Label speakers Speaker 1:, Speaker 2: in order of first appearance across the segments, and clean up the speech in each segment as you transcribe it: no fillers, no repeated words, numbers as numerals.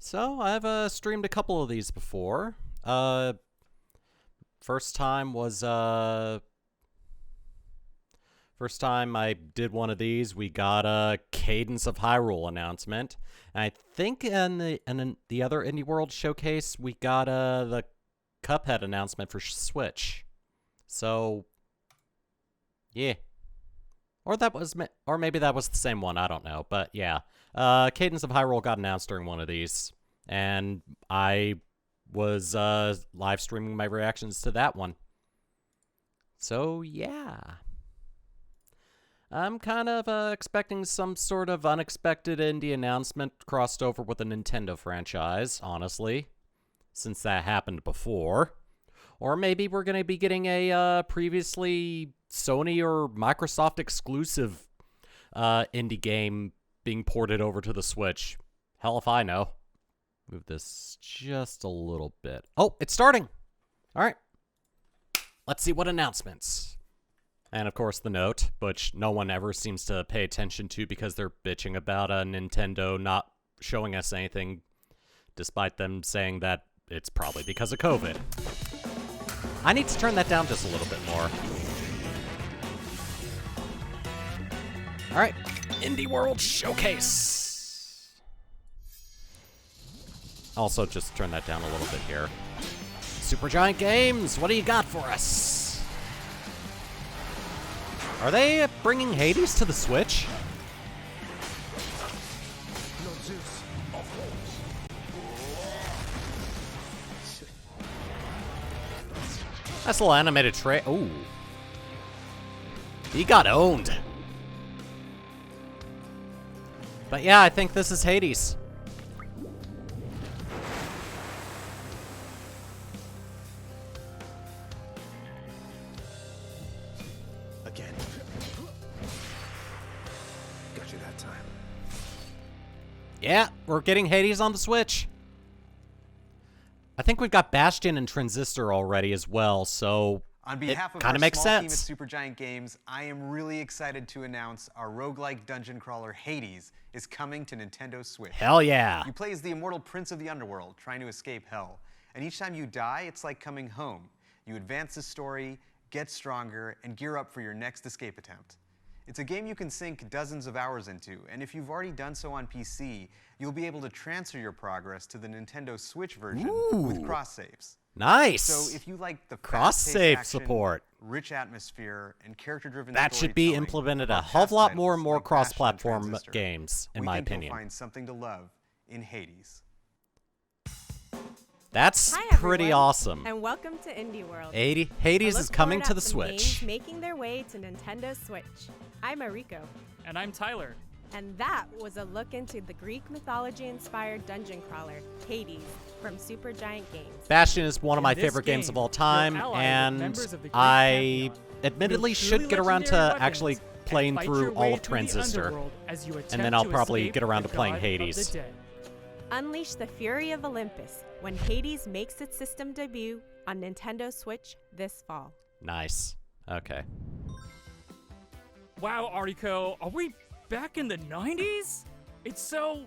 Speaker 1: So, I've streamed a couple of these before. First time was first time I did one of these, we got a Cadence of Hyrule announcement. And I think in the other Indie World showcase, we got the Cuphead announcement for Switch. So, yeah. Or maybe that was the same one, I don't know. But yeah, Cadence of Hyrule got announced during one of these. And I was live streaming my reactions to that one. So, yeah. I'm kind of expecting some sort of unexpected indie announcement crossed over with a Nintendo franchise, honestly, since that happened before. Or maybe we're going to be getting a previously Sony or Microsoft exclusive indie game being ported over to the Switch. Hell if I know. Move this just a little bit. Oh, it's starting! Alright. Let's see what announcements. And of course the note, which no one ever seems to pay attention to because they're bitching about Nintendo not showing us anything, despite them saying that it's probably because of COVID. I need to turn that down just a little bit more. Alright, Indie World Showcase! Also, just turn that down a little bit here. Supergiant Games, what do you got for us? Are they bringing Hades to the Switch? That's a little animated ooh. He got owned. But yeah, I think this is Hades.
Speaker 2: Again. Got you that time.
Speaker 1: Yeah, we're getting Hades on the Switch. I think we've got Bastion and Transistor already as well, so
Speaker 3: on behalf of
Speaker 1: our
Speaker 3: small
Speaker 1: sense.
Speaker 3: team at Supergiant Games, I am really excited to announce our roguelike dungeon crawler Hades is coming to Nintendo Switch.
Speaker 1: Hell yeah.
Speaker 3: You play as the immortal prince of the underworld, trying to escape hell. And each time you die, it's like coming home. You advance the story, get stronger, and gear up for your next escape attempt. It's a game you can sink dozens of hours into, and if you've already done so on PC, you'll be able to transfer your progress to the Nintendo Switch version with cross-saves.
Speaker 1: Nice.
Speaker 3: So if you like the
Speaker 1: cross-save
Speaker 3: action,
Speaker 1: support,
Speaker 3: rich atmosphere, and character-driven
Speaker 1: that should be implemented a hell of a lot more and more cross-platform games, in my opinion.
Speaker 3: You'll find something to love in Hades.
Speaker 1: That's
Speaker 4: Hi,
Speaker 1: pretty awesome.
Speaker 4: And welcome to Indie World.
Speaker 1: Hades is coming to the Switch.
Speaker 4: Games making their way to Nintendo Switch. I'm Mariko.
Speaker 5: And I'm Tyler.
Speaker 4: And that was a look into the Greek mythology-inspired dungeon crawler, Hades, from Supergiant Games.
Speaker 1: Bastion is one of my favorite games of all time, and I admittedly should get around to actually playing through all of Transistor. And then I'll probably get around to playing Hades.
Speaker 4: Unleash the fury of Olympus when Hades makes its system debut on Nintendo Switch this fall.
Speaker 1: Nice. Okay.
Speaker 5: Wow, Ariko, are we back in the 90s? It's so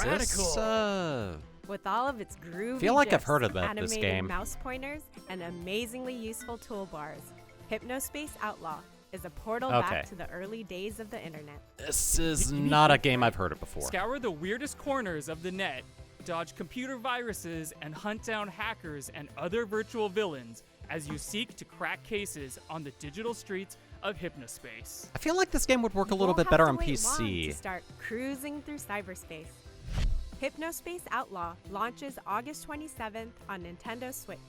Speaker 5: radical.
Speaker 4: With all of its groovy
Speaker 1: I feel like I've heard
Speaker 4: gifs,
Speaker 1: about this
Speaker 4: animated
Speaker 1: game.
Speaker 4: mouse pointers, and amazingly useful toolbars, Hypnospace Outlaw is a portal back to the early days of the internet.
Speaker 1: This is not a game I've heard of before.
Speaker 5: Scour the weirdest corners of the net, dodge computer viruses, and hunt down hackers and other virtual villains as you seek to crack cases on the digital streets of Hypnospace.
Speaker 1: I feel like this game would work a little bit better on PC.
Speaker 4: To start cruising through cyberspace. Hypnospace Outlaw launches August 27th on Nintendo Switch.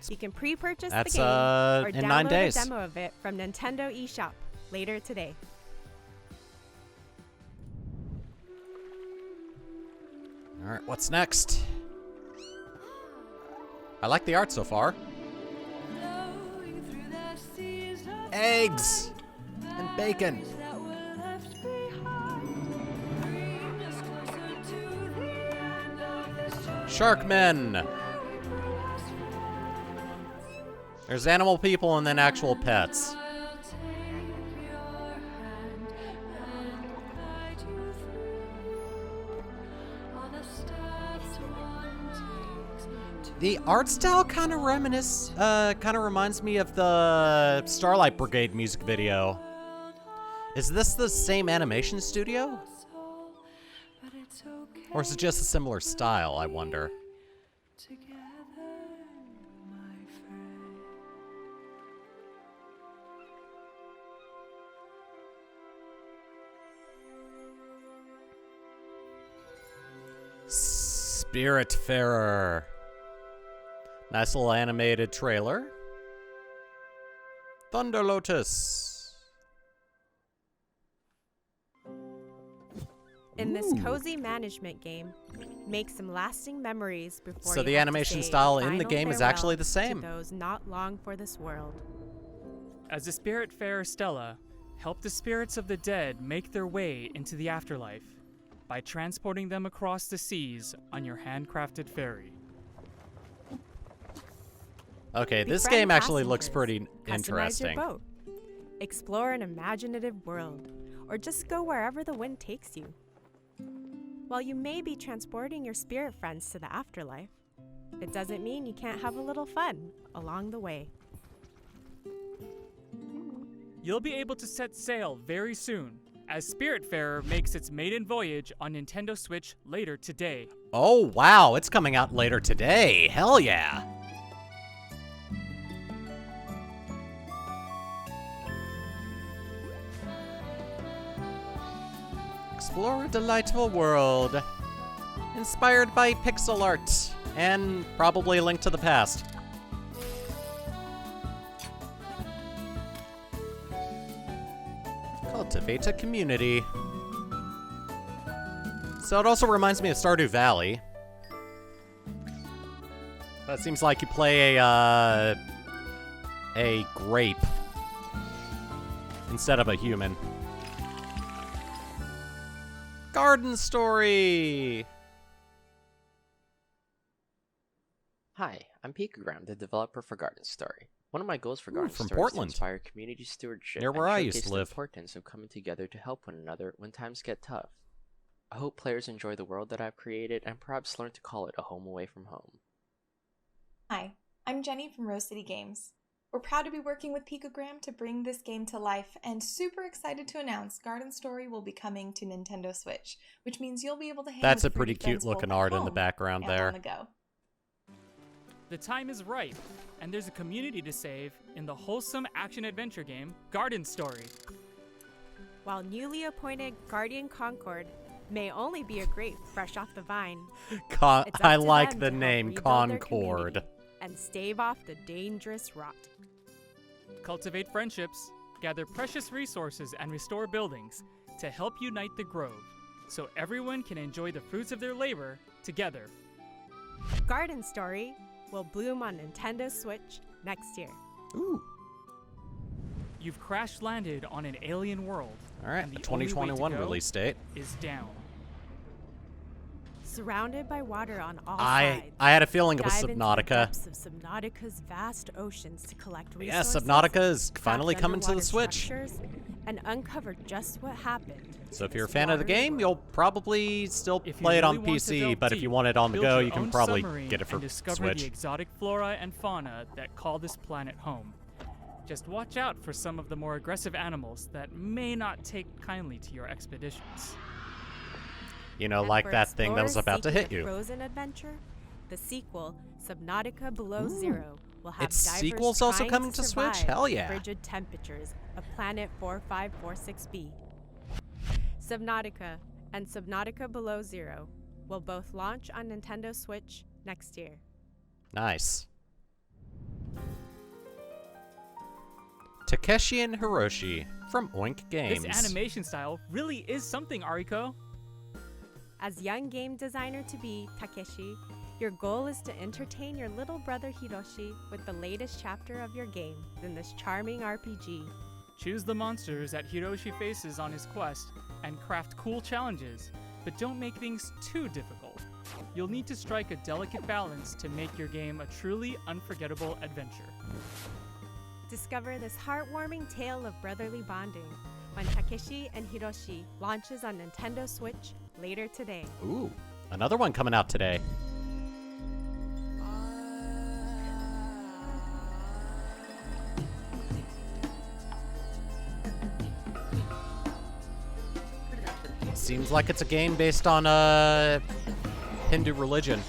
Speaker 4: You can pre-purchase the game or
Speaker 1: in 9
Speaker 4: download
Speaker 1: days.
Speaker 4: a demo of it from Nintendo eShop later today.
Speaker 1: All right, what's next? I like the art so far. Eggs and bacon. Sharkmen. There's animal people and then actual pets. The art style kind of reminds me of the Starlight Brigade music video. Is this the same animation studio? Or is it just a similar style, I wonder? Spiritfarer. Nice little animated trailer. Thunder Lotus.
Speaker 4: In this cozy management game, make some lasting memories before
Speaker 1: So
Speaker 4: you
Speaker 1: the
Speaker 4: have to
Speaker 1: animation
Speaker 4: say
Speaker 1: style
Speaker 4: a
Speaker 1: in the
Speaker 4: final
Speaker 1: game is
Speaker 4: farewell
Speaker 1: actually the same.
Speaker 4: to those not long for this world.
Speaker 5: As the Spiritfarer Stella, help the spirits of the dead make their way into the afterlife by transporting them across the seas on your handcrafted ferry.
Speaker 1: Okay, this
Speaker 4: Befriend
Speaker 1: game actually looks
Speaker 4: passengers,
Speaker 1: pretty
Speaker 4: customize
Speaker 1: interesting.
Speaker 4: your boat, explore an imaginative world, or just go wherever the wind takes you. While you may be transporting your spirit friends to the afterlife, it doesn't mean you can't have a little fun along the way.
Speaker 5: You'll be able to set sail very soon, as Spiritfarer makes its maiden voyage on Nintendo Switch later today.
Speaker 1: Oh, wow, it's coming out later today. Hell yeah. Explore a delightful world. Inspired by pixel art. And probably a Link to the Past. Cultivate a community. So it also reminds me of Stardew Valley. But it seems like you play a grape instead of a human. Garden Story!
Speaker 6: Hi, I'm Pikagram, the developer for Garden Story. One of my goals for Garden
Speaker 1: from
Speaker 6: Story
Speaker 1: Portland.
Speaker 6: is to inspire community stewardship
Speaker 1: Near where
Speaker 6: and
Speaker 1: I used
Speaker 6: showcase
Speaker 1: to
Speaker 6: the
Speaker 1: live.
Speaker 6: importance of coming together to help one another when times get tough. I hope players enjoy the world that I've created and perhaps learn to call it a home away from home.
Speaker 7: Hi, I'm Jenny from Rose City Games. We're proud to be working with Pikagram to bring this game to life and super excited to announce Garden Story will be coming to Nintendo Switch, which means you'll be able to hang
Speaker 1: That's
Speaker 7: with
Speaker 1: a pretty
Speaker 7: fruity friends
Speaker 1: cute looking
Speaker 7: both at
Speaker 1: art in the
Speaker 7: home
Speaker 1: background
Speaker 7: and
Speaker 1: there.
Speaker 7: on the go.
Speaker 5: The time is right, and there's a community to save in the wholesome action-adventure game Garden Story.
Speaker 4: While newly appointed Guardian Concord may only be a grape fresh off the vine, it's up
Speaker 1: I
Speaker 4: to
Speaker 1: like
Speaker 4: them
Speaker 1: the
Speaker 4: to help
Speaker 1: name
Speaker 4: rebuild their
Speaker 1: Concord.
Speaker 4: community and stave off the dangerous rot.
Speaker 5: Cultivate friendships, gather precious resources, and restore buildings to help unite the Grove, so everyone can enjoy the fruits of their labor together.
Speaker 4: Garden Story will bloom on Nintendo Switch next year.
Speaker 1: Ooh.
Speaker 5: You've crash-landed on an alien world,
Speaker 1: Alright,
Speaker 5: and
Speaker 1: a
Speaker 5: the only way to
Speaker 1: 2021
Speaker 5: go
Speaker 1: release date.
Speaker 5: is down.
Speaker 4: Surrounded by water on all
Speaker 1: I
Speaker 4: sides,
Speaker 1: had a feeling it was
Speaker 4: dive into the
Speaker 1: Subnautica.
Speaker 4: depths of Subnautica's vast oceans to collect
Speaker 1: Yeah,
Speaker 4: resources,
Speaker 1: Subnautica is
Speaker 4: craft
Speaker 1: finally coming to the
Speaker 4: underwater
Speaker 1: Switch.
Speaker 4: structures, and uncover just what happened.
Speaker 1: So if
Speaker 4: in
Speaker 1: you're a
Speaker 4: this
Speaker 1: fan of the
Speaker 4: watery
Speaker 1: game,
Speaker 4: world.
Speaker 1: you'll probably still
Speaker 5: If you
Speaker 1: play it on
Speaker 5: really want to
Speaker 1: PC,
Speaker 5: delve
Speaker 1: but if
Speaker 5: deep,
Speaker 1: you want it on the
Speaker 5: build
Speaker 1: go,
Speaker 5: your
Speaker 1: you can
Speaker 5: own
Speaker 1: probably
Speaker 5: submarine
Speaker 1: get it for
Speaker 5: and discover
Speaker 1: Switch.
Speaker 5: the exotic flora and fauna that call this planet home. Just watch out for some of the more aggressive animals that may not take kindly to your expeditions.
Speaker 1: You know,
Speaker 4: And
Speaker 1: like
Speaker 4: for
Speaker 1: that thing that was
Speaker 4: explorers
Speaker 1: about to
Speaker 4: seeking
Speaker 1: hit
Speaker 4: a
Speaker 1: you.
Speaker 4: Frozen adventure, the sequel, Subnautica Below Zero, will have
Speaker 1: Its
Speaker 4: divers
Speaker 1: sequel's also
Speaker 4: trying
Speaker 1: coming to Switch?
Speaker 4: survive
Speaker 1: Hell
Speaker 4: the
Speaker 1: yeah.
Speaker 4: frigid temperatures of Planet 4546b. Subnautica and Subnautica Below Zero will both launch on Nintendo Switch next year.
Speaker 1: Nice. Takeshi and Hiroshi from Oink Games.
Speaker 5: This animation style really is something, Ariko.
Speaker 4: As young game designer to be, Takeshi, your goal is to entertain your little brother Hiroshi with the latest chapter of your game in this charming RPG.
Speaker 5: Choose the monsters that Hiroshi faces on his quest and craft cool challenges, but don't make things too difficult. You'll need to strike a delicate balance to make your game a truly unforgettable adventure.
Speaker 4: Discover this heartwarming tale of brotherly bonding when Takeshi and Hiroshi launches on Nintendo Switch later today.
Speaker 1: Ooh, another one coming out today. Seems like it's a game based on Hindu religion.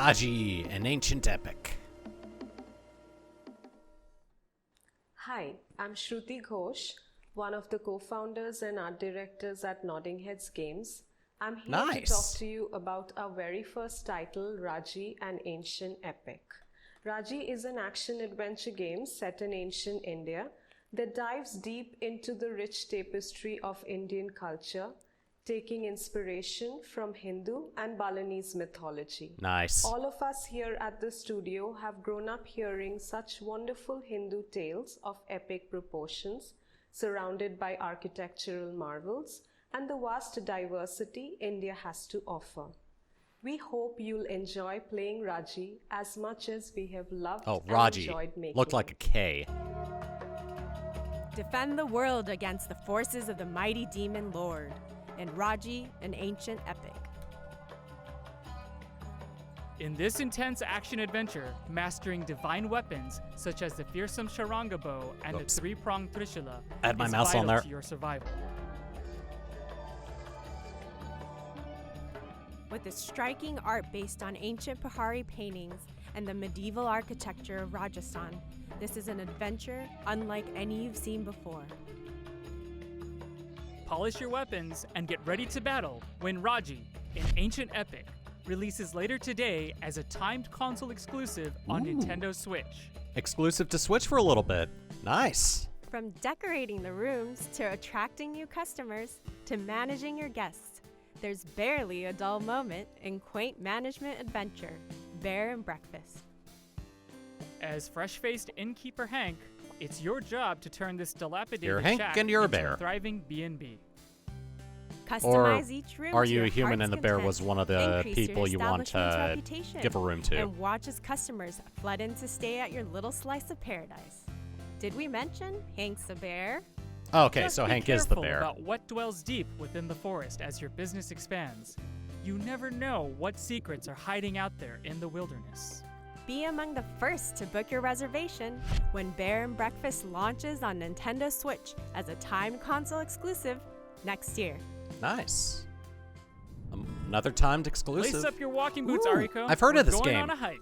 Speaker 1: Raji, an ancient epic.
Speaker 8: Hi, I'm Shruti Ghosh, one of the co-founders and art directors at Nodding Heads Games. I'm here to talk to you about our very first title, Raji, an ancient epic. Raji is an action-adventure game set in ancient India that dives deep into the rich tapestry of Indian culture, taking inspiration from Hindu and Balinese mythology.
Speaker 1: Nice.
Speaker 8: All of us here at the studio have grown up hearing such wonderful Hindu tales of epic proportions, surrounded by architectural marvels and the vast diversity India has to offer. We hope you'll enjoy playing Raji as much as we have loved and
Speaker 1: Raji.
Speaker 8: enjoyed making
Speaker 1: Looked like a K.
Speaker 4: Defend the world against the forces of the mighty demon lord. And Raji, an ancient epic.
Speaker 5: In this intense action-adventure, mastering divine weapons such as the fearsome Sharanga bow and the three-pronged Trishula
Speaker 1: I had my
Speaker 5: is
Speaker 1: mouse on
Speaker 5: vital
Speaker 1: there.
Speaker 5: to your survival.
Speaker 4: With a striking art based on ancient Pahari paintings and the medieval architecture of Rajasthan, this is an adventure unlike any you've seen before.
Speaker 5: Polish your weapons and get ready to battle when Raji, an ancient epic, releases later today as a timed console exclusive on Nintendo Switch.
Speaker 1: Exclusive to Switch for a little bit. Nice.
Speaker 4: From decorating the rooms to attracting new customers to managing your guests, there's barely a dull moment in quaint management adventure, Bear and Breakfast.
Speaker 5: As fresh-faced innkeeper Hank, it's your job to turn this dilapidated
Speaker 1: You're Hank
Speaker 5: shack
Speaker 1: and you're a
Speaker 5: into
Speaker 1: bear.
Speaker 5: a thriving B&B.
Speaker 4: Customize each room
Speaker 1: Are
Speaker 4: to
Speaker 1: you
Speaker 4: your
Speaker 1: a human
Speaker 4: heart's
Speaker 1: and the bear
Speaker 4: content.
Speaker 1: was one of the
Speaker 4: Increase your
Speaker 1: people you want
Speaker 4: establishment's
Speaker 1: to
Speaker 4: reputation.
Speaker 1: give a room to?
Speaker 4: And watch as customers flood in to stay at your little slice of paradise. Did we mention Hank's a bear?
Speaker 1: Okay,
Speaker 5: Just
Speaker 1: so
Speaker 5: be
Speaker 1: Hank is the
Speaker 5: careful
Speaker 1: bear.
Speaker 5: about what dwells deep within the forest as your business expands. You never know what secrets are hiding out there in the wilderness.
Speaker 4: Be among the first to book your reservation when Bear and Breakfast launches on Nintendo Switch as a timed console exclusive next year.
Speaker 1: Nice. Another timed exclusive.
Speaker 5: Lace up your walking boots,
Speaker 1: Ooh,
Speaker 5: Ariko.
Speaker 1: I've heard of
Speaker 5: We're
Speaker 1: this
Speaker 5: going
Speaker 1: game.
Speaker 5: on a hike.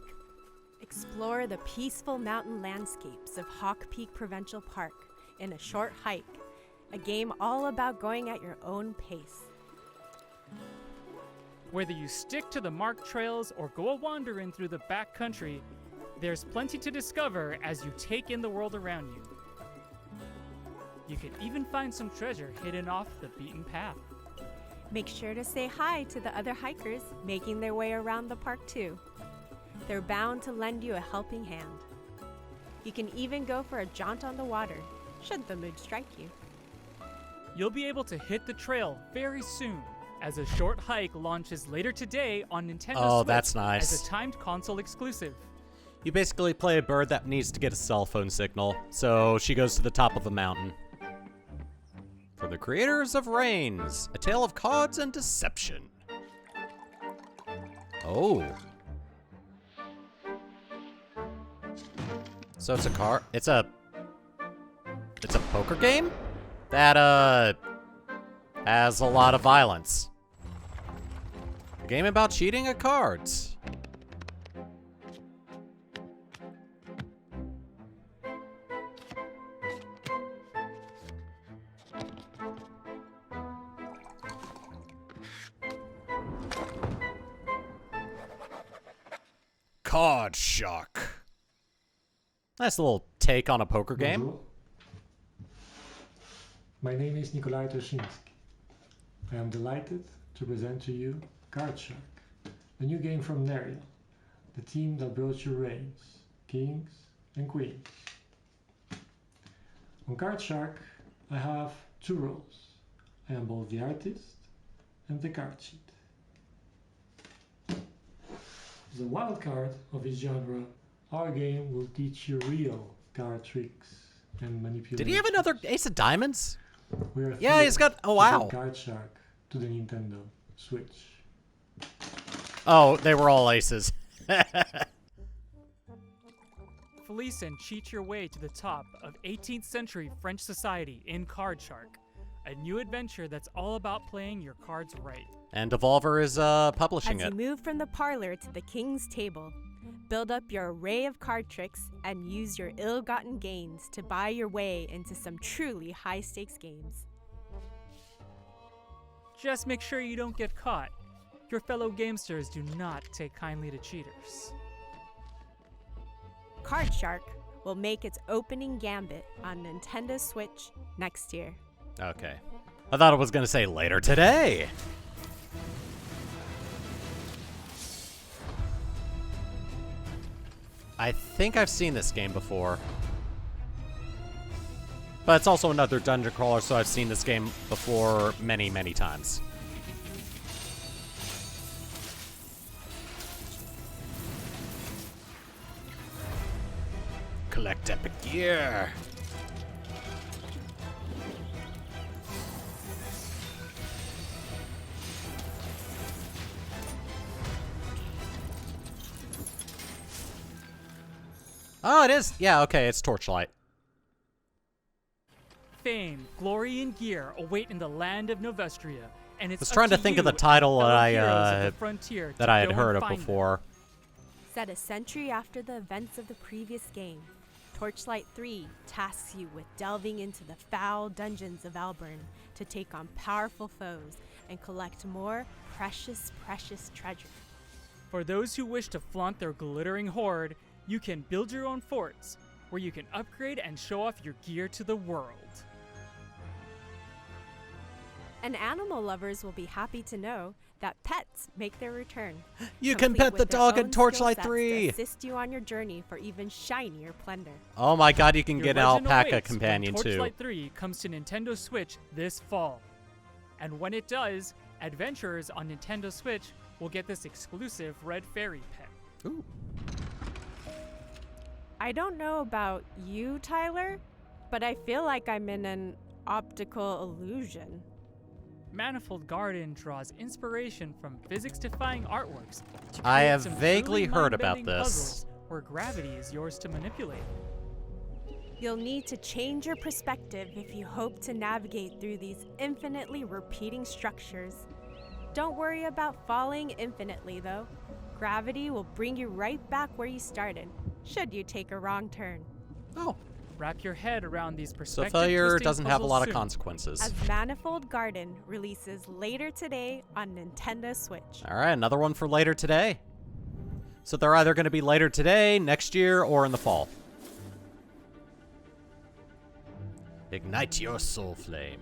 Speaker 4: Explore the peaceful mountain landscapes of Hawk Peak Provincial Park in a short hike, a game all about going at your own pace.
Speaker 5: Whether you stick to the marked trails or go a wandering through the back country, there's plenty to discover as you take in the world around you. You could even find some treasure hidden off the beaten path.
Speaker 4: Make sure to say hi to the other hikers making their way around the park too. They're bound to lend you a helping hand. You can even go for a jaunt on the water, should the mood strike you.
Speaker 5: You'll be able to hit the trail very soon, as a short hike launches later today on Nintendo Switch
Speaker 1: that's nice.
Speaker 5: as a timed console exclusive.
Speaker 1: You basically play a bird that needs to get a cell phone signal, so she goes to the top of a mountain. From the creators of Reigns, a tale of cards and deception. Oh. So it's a poker game that has a lot of violence. A game about cheating at cards. Card Shark. Nice little take on a poker game.
Speaker 9: Bonjour. My name is Nikolai Toshinsky. I am delighted to present to you Card Shark, a new game from Neria, the team that brought you reigns, kings and queens. On Card Shark, I have two roles. I am both the artist and the card sheet. As a wild card of its genre, our game will teach you real card tricks and manipulations.
Speaker 1: Did he have another Ace of Diamonds?
Speaker 9: We're
Speaker 1: Yeah, he's got... Oh, wow.
Speaker 9: Card Shark to the Nintendo Switch.
Speaker 1: Oh, they were all aces.
Speaker 5: Felice and cheat your way to the top of 18th century French society in Card Shark, a new adventure that's all about playing your cards right.
Speaker 1: And Devolver is publishing
Speaker 4: As
Speaker 1: it.
Speaker 4: you move from the parlor to the king's table, build up your array of card tricks and use your ill-gotten gains to buy your way into some truly high-stakes games.
Speaker 5: Just make sure you don't get caught. Your fellow gamesters do not take kindly to cheaters.
Speaker 4: Card Shark will make its opening gambit on Nintendo Switch next year.
Speaker 1: Okay. I thought it was going to say later today. I think I've seen this game before. But it's also another dungeon crawler, so I've seen this game before many, many times. Collect epic gear. Oh, it is. Yeah, okay, it's Torchlight.
Speaker 5: Fame, glory, and gear await in the land of Novestria, and it's
Speaker 1: I was
Speaker 5: up
Speaker 1: trying to
Speaker 5: to
Speaker 1: think
Speaker 5: you
Speaker 1: of the
Speaker 5: and
Speaker 1: title
Speaker 5: fellow
Speaker 1: that
Speaker 5: heroes of the frontier
Speaker 1: that
Speaker 5: to
Speaker 1: I had
Speaker 5: go
Speaker 1: heard
Speaker 5: and
Speaker 1: of
Speaker 5: find them.
Speaker 1: before.
Speaker 4: Set a century after the events of the previous game, Torchlight 3 tasks you with delving into the foul dungeons of Alburn to take on powerful foes and collect more precious, precious treasure.
Speaker 5: For those who wish to flaunt their glittering hoard, you can build your own forts, where you can upgrade and show off your gear to the world.
Speaker 4: And animal lovers will be happy to know that pets make their return.
Speaker 1: You can
Speaker 4: complete
Speaker 1: pet
Speaker 4: with
Speaker 1: the
Speaker 4: their
Speaker 1: dog in
Speaker 4: own
Speaker 1: Torchlight
Speaker 4: skill sets
Speaker 1: 3.
Speaker 4: to assist you on your journey for even shinier plunder.
Speaker 1: Oh my god, you can
Speaker 5: Your
Speaker 1: get an
Speaker 5: legend
Speaker 1: alpaca
Speaker 5: awaits when
Speaker 1: companion too.
Speaker 5: Torchlight 3 comes to Nintendo Switch this fall. And when it does, adventurers on Nintendo Switch will get this exclusive red fairy pet.
Speaker 1: Ooh.
Speaker 4: I don't know about you, Tyler, but I feel like I'm in an optical illusion.
Speaker 5: Manifold Garden draws inspiration from physics-defying artworks to
Speaker 1: I
Speaker 5: create
Speaker 1: have
Speaker 5: some
Speaker 1: vaguely
Speaker 5: truly
Speaker 1: heard about
Speaker 5: mind-bending
Speaker 1: this.
Speaker 5: puzzles where gravity is yours to manipulate.
Speaker 4: You'll need to change your perspective if you hope to navigate through these infinitely repeating structures. Don't worry about falling infinitely, though. Gravity will bring you right back where you started, should you take a wrong turn.
Speaker 1: Oh.
Speaker 5: Wrap your head around these
Speaker 1: So
Speaker 5: perspective
Speaker 1: failure
Speaker 5: twisting
Speaker 1: doesn't have a
Speaker 5: puzzles
Speaker 1: lot of
Speaker 5: soon.
Speaker 1: consequences.
Speaker 4: As Manifold Garden releases later today on Nintendo Switch.
Speaker 1: All right, another one for later today. So they're either going to be later today, next year, or in the fall. Ignite your soul flame.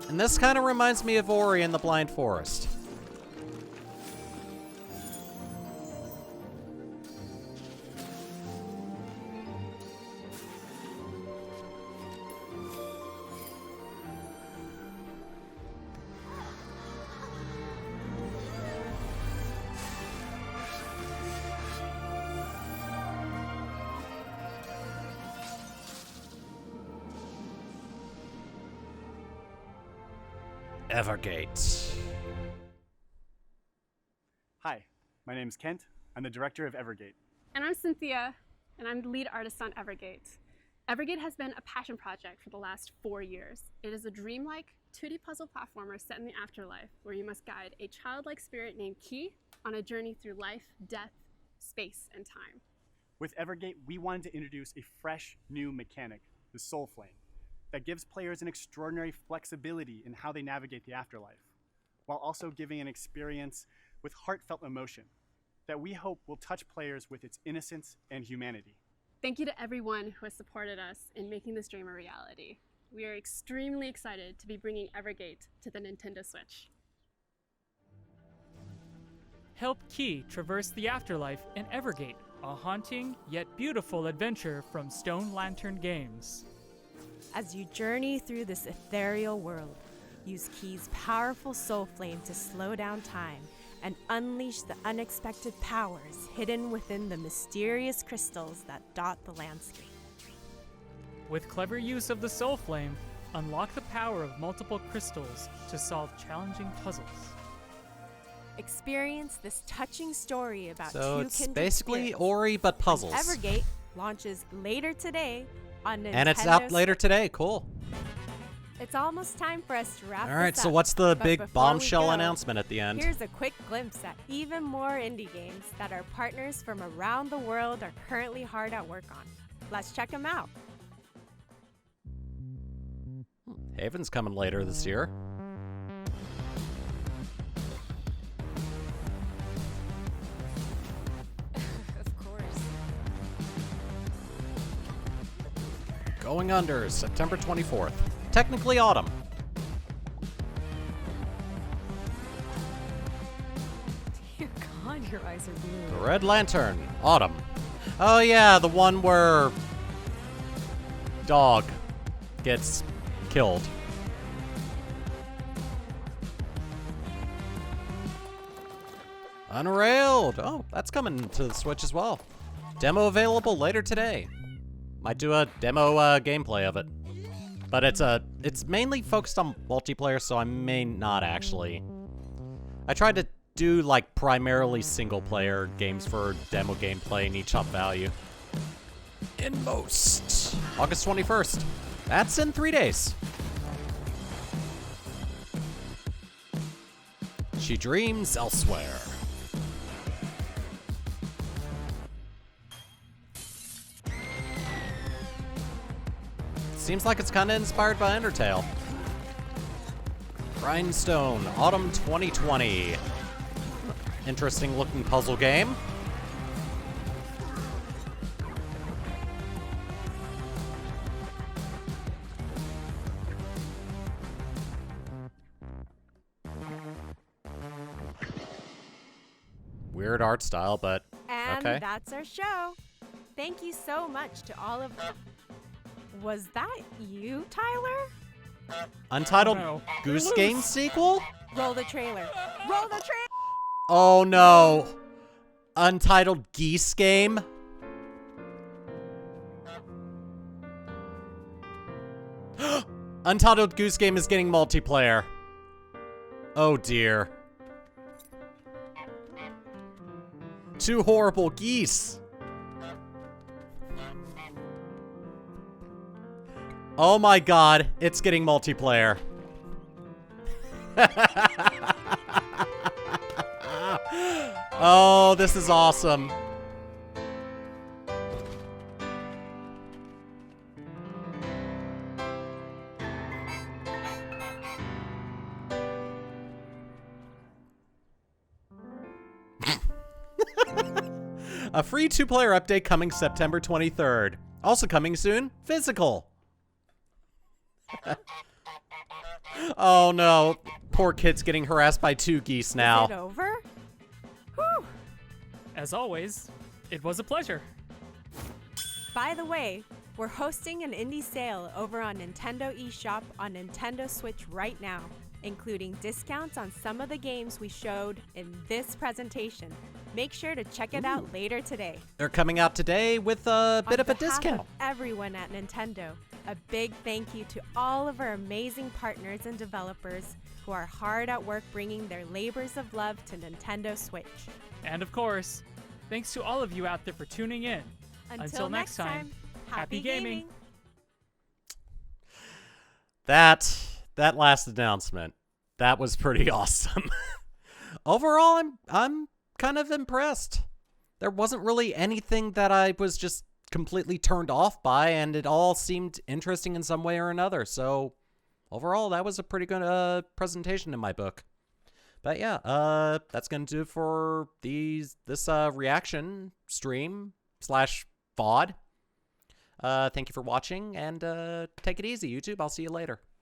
Speaker 1: And this kind of reminds me of Ori and the Blind Forest. Evergate.
Speaker 10: Hi, my name is Kent. I'm the director of Evergate.
Speaker 11: And I'm Cynthia, and I'm the lead artist on Evergate. Evergate has been a passion project for the last 4 years. It is a dreamlike 2D puzzle platformer set in the afterlife, where you must guide a childlike spirit named Key on a journey through life, death, space, and time.
Speaker 10: With Evergate, we wanted to introduce a fresh, new mechanic, the Soul Flame, that gives players an extraordinary flexibility in how they navigate the afterlife, while also giving an experience with heartfelt emotion that we hope will touch players with its innocence and humanity.
Speaker 11: Thank you to everyone who has supported us in making this dream a reality. We are extremely excited to be bringing Evergate to the Nintendo Switch.
Speaker 5: Help Key traverse the afterlife in Evergate, a haunting yet beautiful adventure from Stone Lantern Games.
Speaker 4: As you journey through this ethereal world, Use Key's powerful soul flame to slow down time and unleash the unexpected powers hidden within the mysterious crystals that dot the landscape.
Speaker 5: With clever use of the soul flame, unlock the power of multiple crystals to solve challenging puzzles.
Speaker 4: Experience this touching story about
Speaker 1: So
Speaker 4: two
Speaker 1: it's
Speaker 4: kindred
Speaker 1: basically
Speaker 4: spirits.
Speaker 1: Ori but puzzles.
Speaker 4: Evergate launches later today on Nintendo
Speaker 1: And it's out later
Speaker 4: Switch.
Speaker 1: today. Cool.
Speaker 4: It's almost time for us to wrap
Speaker 1: All right,
Speaker 4: this
Speaker 1: so
Speaker 4: up,
Speaker 1: what's the
Speaker 4: but
Speaker 1: big
Speaker 4: before we
Speaker 1: bombshell
Speaker 4: go,
Speaker 1: announcement at the end?
Speaker 4: Here's a quick glimpse at even more indie games that our partners from around the world are currently hard at work on. Let's check them out.
Speaker 1: Haven's coming later this year.
Speaker 4: Of course.
Speaker 1: Going Under, September 24th. Technically autumn.
Speaker 4: Dear God, your eyes are blue.
Speaker 1: The Red Lantern, autumn. Oh yeah, the one where dog gets killed. Unrailed. Oh, that's coming to the Switch as well. Demo available later today. Might do a demo gameplay of it. But it's mainly focused on multiplayer, so I may not actually. I tried to do like primarily single player games for demo gameplay and each up value. In most. August 21st. That's in 3 days. She dreams elsewhere. Seems like it's kind of inspired by Undertale. Grindstone, Autumn 2020. Interesting looking puzzle game. Weird art style, but
Speaker 4: And
Speaker 1: okay.
Speaker 4: that's our show. Thank you so much to all of... Was that you, Tyler?
Speaker 1: Untitled
Speaker 5: No.
Speaker 1: Goose
Speaker 5: You're
Speaker 1: Game
Speaker 5: loose.
Speaker 1: sequel?
Speaker 4: Roll the trailer. Roll the trailer!
Speaker 1: Oh no. Untitled Geese Game? Untitled Goose Game is getting multiplayer. Oh dear. Two horrible geese. Oh my god, it's getting multiplayer. Oh, this is awesome. A free two-player update coming September 23rd. Also coming soon, physical. Oh no, poor kid's getting harassed by two geese now.
Speaker 4: Is it over? Whew.
Speaker 5: As always, it was a pleasure.
Speaker 4: By the way, we're hosting an indie sale over on Nintendo eShop on Nintendo Switch right now, including discounts on some of the games we showed in this presentation. Make sure to check it out later today.
Speaker 1: They're coming out today with a bit of a
Speaker 4: On behalf
Speaker 1: discount.
Speaker 4: of everyone at Nintendo, a big thank you to all of our amazing partners and developers who are hard at work bringing their labors of love to Nintendo Switch.
Speaker 5: And of course, thanks to all of you out there for tuning in.
Speaker 4: Until next time, happy gaming.
Speaker 1: That last announcement, that was pretty awesome. Overall, I'm kind of impressed. There wasn't really anything that I was just completely turned off by, and it all seemed interesting in some way or another. So overall, that was a pretty good presentation in my book. But yeah, that's gonna do it for this reaction stream / VOD. Thank you for watching, and take it easy, YouTube. I'll see you later.